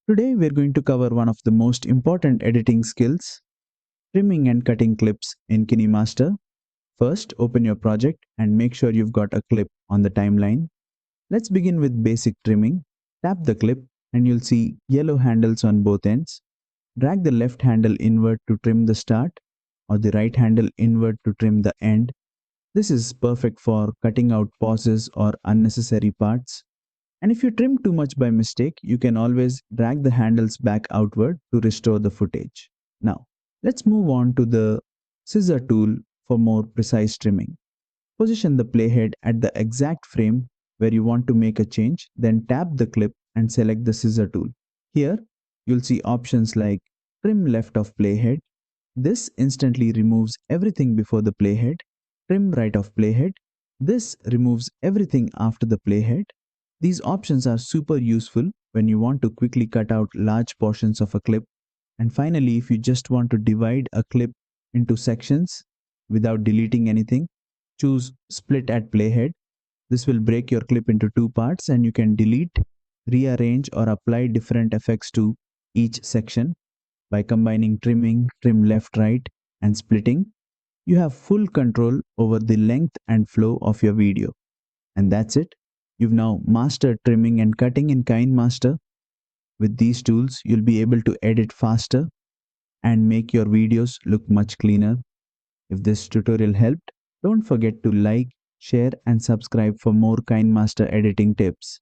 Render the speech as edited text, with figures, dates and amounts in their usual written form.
Today we're going to cover one of the most important editing skills, trimming and cutting clips in Kinemaster. First, open your project and make sure you've got a clip on the timeline. Let's begin with basic trimming. Tap the clip and you'll see yellow handles on both ends. Drag the left handle inward to trim the start or the right handle inward to trim the end. This is perfect for cutting out pauses or unnecessary parts. And if you trim too much by mistake, you can always drag the handles back outward to restore the footage. Now, let's move on to the scissor tool for more precise trimming. Position the playhead at the exact frame where you want to make a change, then tap the clip and select the scissor tool. Here, you'll see options like trim left of playhead. This instantly removes everything before the playhead. Trim right of playhead. This removes everything after the playhead. These options are super useful when you want to quickly cut out large portions of a clip. And finally, if you just want to divide a clip into sections without deleting anything, choose split at playhead. This will break your clip into two parts and you can delete, rearrange or apply different effects to each section. By combining trimming, trim left, right and splitting, you have full control over the length and flow of your video. And that's it. You've now mastered trimming and cutting in Kinemaster. With these tools, you'll be able to edit faster and make your videos look much cleaner. If this tutorial helped, don't forget to like, share and subscribe for more Kinemaster editing tips.